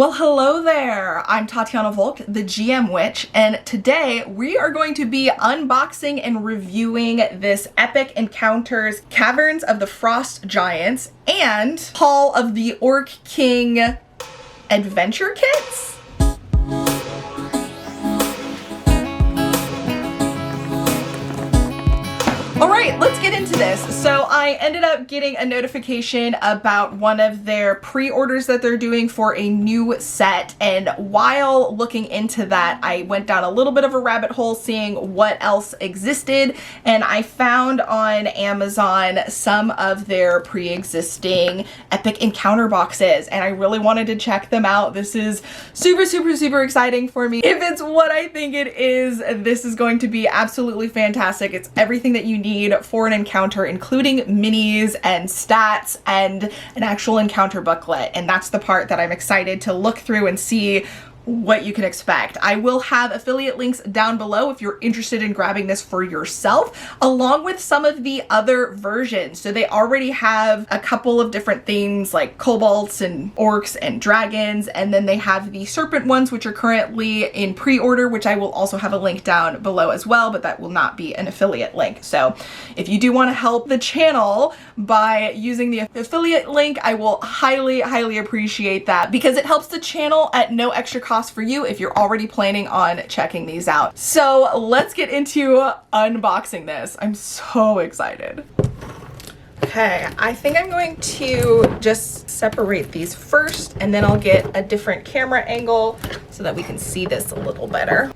Well, hello there. I'm Tatiana Volk, the GM Witch, and today we are going to be unboxing and reviewing this Epic Encounters Caverns of the Frost Giants and Hall of the Orc King adventure kits. All right, let's get into this. So I ended up getting a notification about one of their pre-orders that they're doing for a new set. And while looking into that, I went down a little bit of a rabbit hole seeing what else existed. And I found on Amazon some of their pre-existing Epic Encounter boxes. And I really wanted to check them out. This is super, super, super exciting for me. If it's what I think it is, this is going to be absolutely fantastic. It's everything that you need for an encounter, including minis and stats and an actual encounter booklet. And that's the part that I'm excited to look through and see what you can expect. I will have affiliate links down below if you're interested in grabbing this for yourself, along with some of the other versions. So they already have a couple of different themes like kobolds and orcs and dragons, and then they have the serpent ones, which are currently in pre-order, which I will also have a link down below as well, but that will not be an affiliate link. So if you do want to help the channel by using the affiliate link, I will highly, highly appreciate that, because it helps the channel at no extra cost for you if you're already planning on checking these out. So let's get into unboxing this. I'm so excited. Okay, I think I'm going to just separate these first, and then I'll get a different camera angle so that we can see this a little better.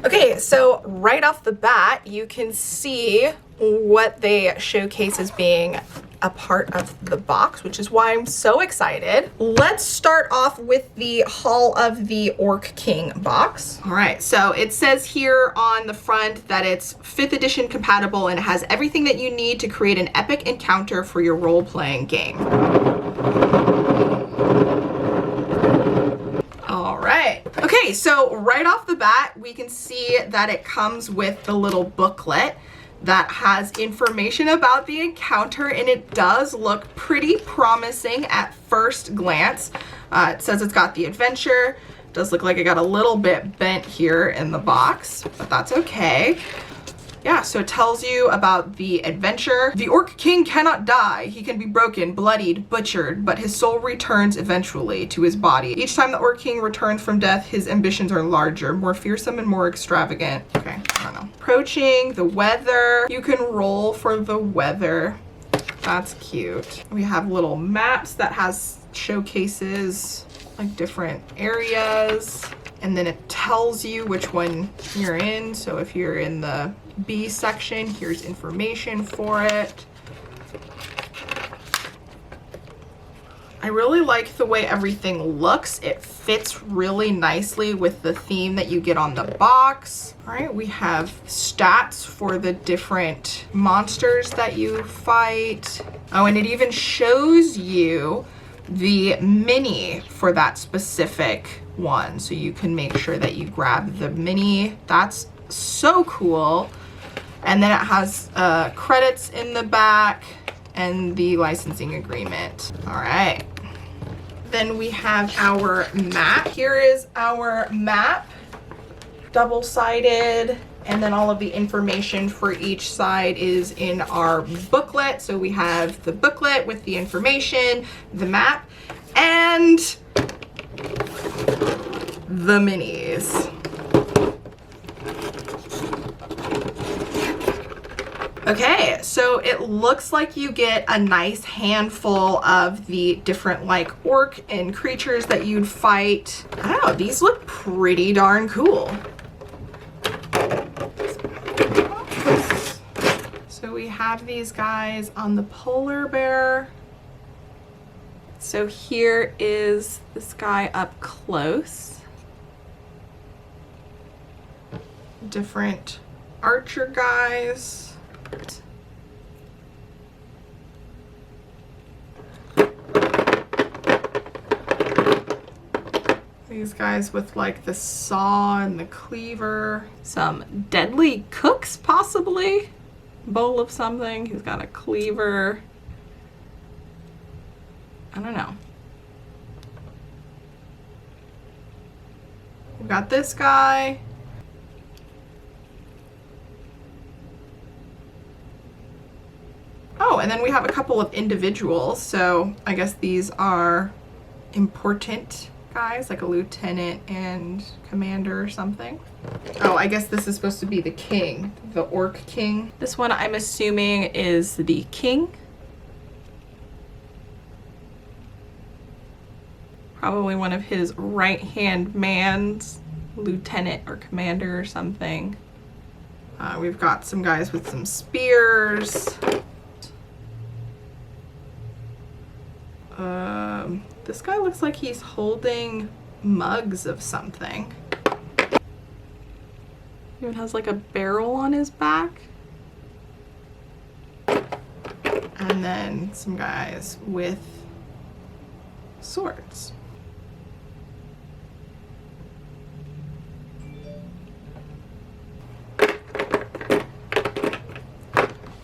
Okay, so right off the bat, you can see what they showcase as being a part of the box, which is why I'm so excited. Let's start off with the Hall of the Orc King box. All right, so it says here on the front that it's 5th edition compatible and it has everything that you need to create an epic encounter for your role-playing game. All right. Okay, so right off the bat, we can see that it comes with the little booklet that has information about the encounter, and it does look pretty promising at first glance. It says it's got the adventure. It does look like it got a little bit bent here in the box, but that's okay. Yeah, so it tells you about the adventure. The Orc King cannot die. He can be broken, bloodied, butchered, but his soul returns eventually to his body. Each time the Orc King returns from death, his ambitions are larger, more fearsome, and more extravagant. Okay, I don't know. Approaching the weather. You can roll for the weather. That's cute. We have little maps that has showcases like different areas. And then it tells you which one you're in. So if you're in the B section, here's information for it. I really like the way everything looks. It fits really nicely with the theme that you get on the box. All right, we have stats for the different monsters that you fight. Oh, and it even shows you the mini for that specific one, so you can make sure that you grab the mini. That's so cool. And then it has credits in the back and the licensing agreement. All right, then we have our map. Here is our map, double-sided, and then all of the information for each side is in our booklet. So we have the booklet with the information, the map, and the minis. Okay, so it looks like you get a nice handful of the different like orc and creatures that you'd fight. I don't know, these look pretty darn cool. So we have these guys on the polar bear. So here is this guy up close. Different archer guys. These guys with like the saw and the cleaver. Some deadly cooks possibly. Bowl of something. He's got a cleaver. I don't know. We got this guy. Oh, and then we have a couple of individuals. So I guess these are important guys, like a lieutenant and commander or something. Oh, I guess this is supposed to be the king, the orc king. This one I'm assuming is the king. Probably one of his right-hand mans, lieutenant or commander or something. We've got some guys with some spears. This guy looks like he's holding mugs of something. Even has like a barrel on his back. And then some guys with swords.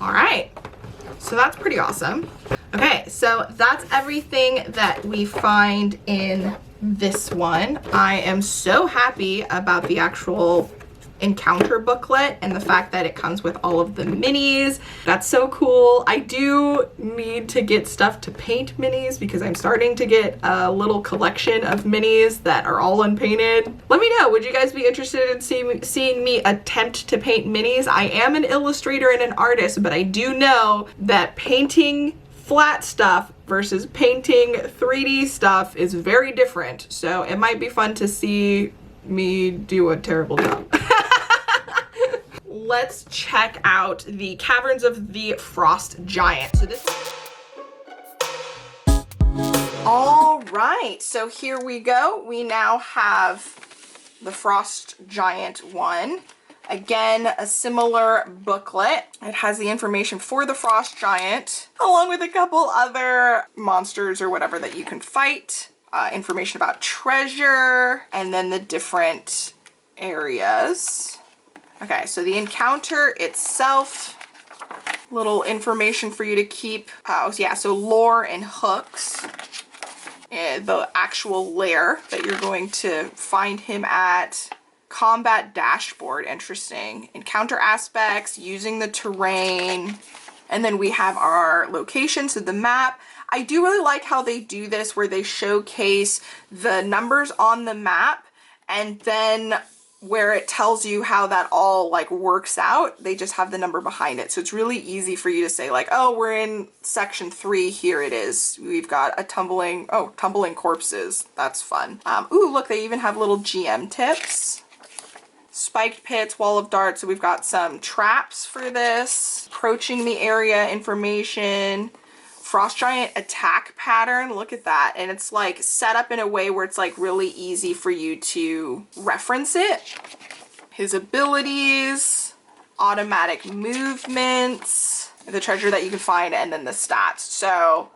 All right, so that's pretty awesome. Okay, so that's everything that we find in this one. I am so happy about the actual encounter booklet and the fact that it comes with all of the minis. That's so cool. I do need to get stuff to paint minis because I'm starting to get a little collection of minis that are all unpainted. Let me know, would you guys be interested in seeing me attempt to paint minis? I am an illustrator and an artist, but I do know that painting flat stuff versus painting 3D stuff is very different. So it might be fun to see me do a terrible job. Let's check out the Caverns of the Frost Giant. So this. All right, so here we go. We now have the Frost Giant one. Again, a similar booklet. It has the information for the Frost Giant, along with a couple other monsters or whatever that you can fight. Information about treasure, and then the different areas. Okay, so the encounter itself, little information for you to keep. Oh, yeah, so lore and hooks. The actual lair that you're going to find him at. Combat dashboard, interesting. Encounter aspects, using the terrain. And then we have our location, so the map. I do really like how they do this where they showcase the numbers on the map and then where it tells you how that all like works out, they just have the number behind it. So it's really easy for you to say like, oh, we're in section 3, here it is. We've got a tumbling corpses. That's fun. Ooh, look, they even have little GM tips. Spiked pits, wall of darts. So we've got some traps for this. Approaching the area information. Frost Giant attack pattern, look at that. And it's like set up in a way where it's like really easy for you to reference it. His abilities, automatic movements, the treasure that you can find, and then the stats. So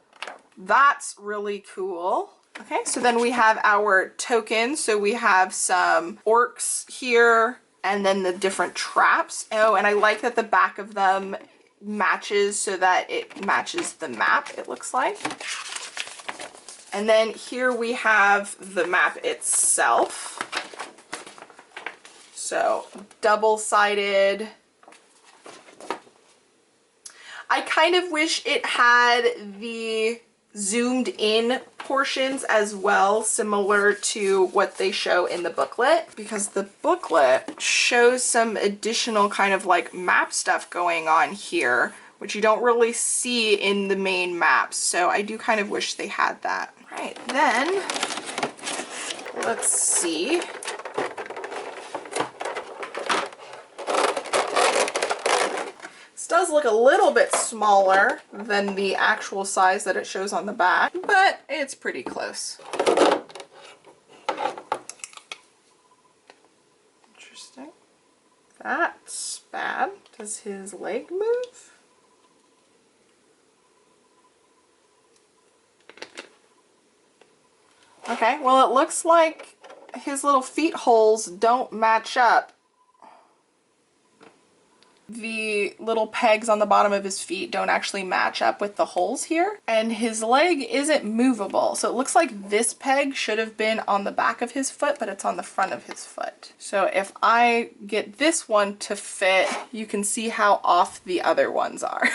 that's really cool. Okay, so then we have our tokens. So we have some orcs here and then the different traps. Oh, and I like that the back of them matches so that it matches the map, it looks like. And then here we have the map itself. So double-sided. I kind of wish it had the zoomed in portions as well, similar to what they show in the booklet, because the booklet shows some additional kind of like map stuff going on here, which you don't really see in the main maps. So I do kind of wish they had that. Right, then let's see. Does look a little bit smaller than the actual size that it shows on the back, but it's pretty close. Interesting. That's bad. Does his leg move? Okay, well, it looks like his little feet holes don't match up. the little pegs on the bottom of his feet don't actually match up with the holes here, and his leg isn't movable. So it looks like this peg should have been on the back of his foot, but it's on the front of his foot. So if I get this one to fit, you can see how off the other ones are.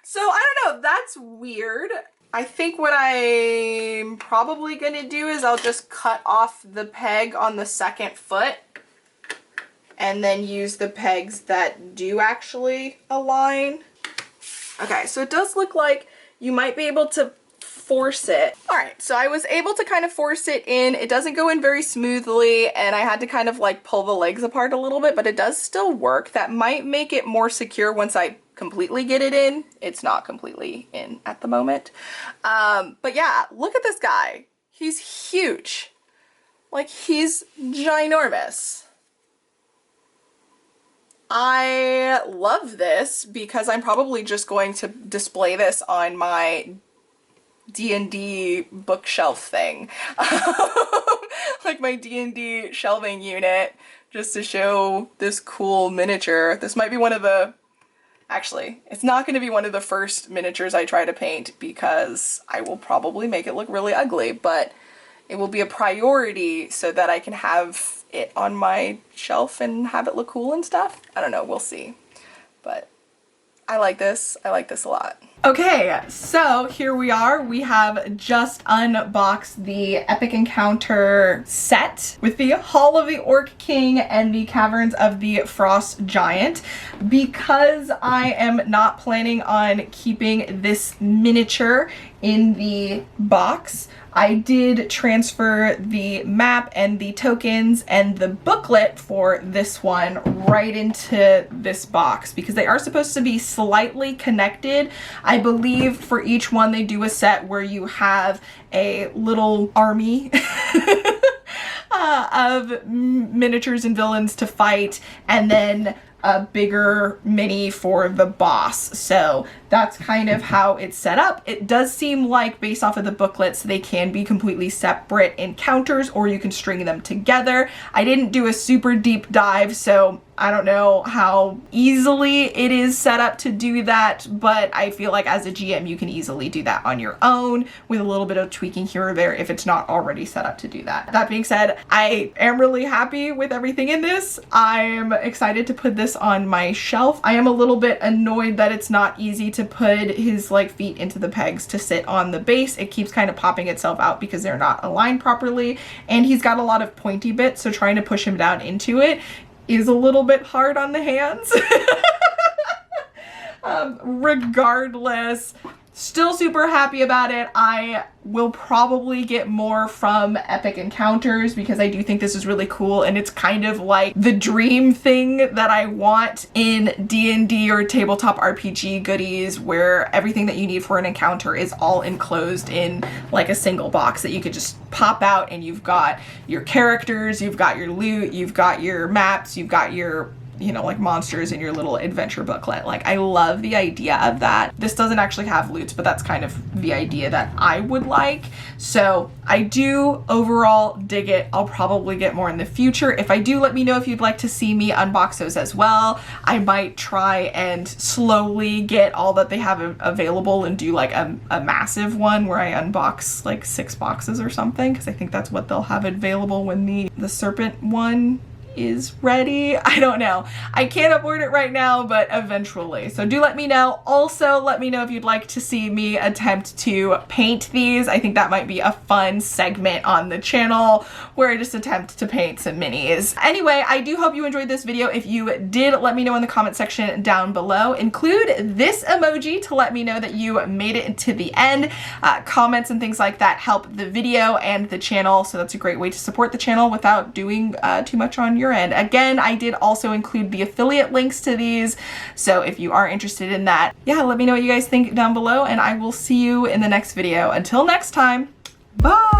So I don't know, that's weird. I think what I'm probably gonna do is I'll just cut off the peg on the second foot and then use the pegs that do actually align. Okay, so it does look like you might be able to force it. All right, so I was able to kind of force it in. It doesn't go in very smoothly, and I had to kind of like pull the legs apart a little bit, but it does still work. That might make it more secure once I completely get it in. It's not completely in at the moment. But yeah, look at this guy. He's huge. Like, he's ginormous. I love this because I'm probably just going to display this on my D&D bookshelf thing. Like my D&D shelving unit, just to show this cool miniature. This might be one of the, actually, it's not going to be one of the first miniatures I try to paint because I will probably make it look really ugly, but it will be a priority so that I can have it on my shelf and have it look cool and stuff. I don't know, we'll see. But I like this. I like this a lot. Okay, so here we are. We have just unboxed the Epic Encounter set with the Hall of the Orc King and the Caverns of the Frost Giant. Because I am not planning on keeping this miniature in the box, I did transfer the map and the tokens and the booklet for this one right into this box because they are supposed to be slightly connected. I believe for each one they do a set where you have a little army of miniatures and villains to fight, and then a bigger mini for the boss. So that's kind of how it's set up. It does seem like, based off of the booklets, they can be completely separate encounters, or you can string them together. I didn't do a super deep dive, so I don't know how easily it is set up to do that, but I feel like as a GM you can easily do that on your own with a little bit of tweaking here or there if it's not already set up to do that. That being said, I am really happy with everything in this. I'm excited to put this on my shelf. I am a little bit annoyed that it's not easy to put his like feet into the pegs to sit on the base. It keeps kind of popping itself out because they're not aligned properly, and he's got a lot of pointy bits, so trying to push him down into it is a little bit hard on the hands. Regardless, still super happy about it. I will probably get more from Epic Encounters because I do think this is really cool, and it's kind of like the dream thing that I want in D&D or tabletop RPG goodies, where everything that you need for an encounter is all enclosed in like a single box that you could just pop out, and you've got your characters, you've got your loot, you've got your maps, you've got your, you know, like monsters in your little adventure booklet. Like, I love the idea of that. This doesn't actually have loots, but that's kind of the idea that I would like. So I do overall dig it. I'll probably get more in the future. If I do, let me know if you'd like to see me unbox those as well. I might try and slowly get all that they have available and do like a massive one where I unbox like 6 boxes or something, because I think that's what they'll have available when the serpent one is ready. I don't know. I can't afford it right now, but eventually. So do let me know. Also, let me know if you'd like to see me attempt to paint these. I think that might be a fun segment on the channel where I just attempt to paint some minis. Anyway, I do hope you enjoyed this video. If you did, let me know in the comment section down below. Include this emoji to let me know that you made it to the end. Comments and things like that help the video and the channel, so that's a great way to support the channel without doing too much on your end. Again, I did also include the affiliate links to these, so if you are interested in that, yeah, let me know what you guys think down below, and I will see you in the next video. Until next time, bye!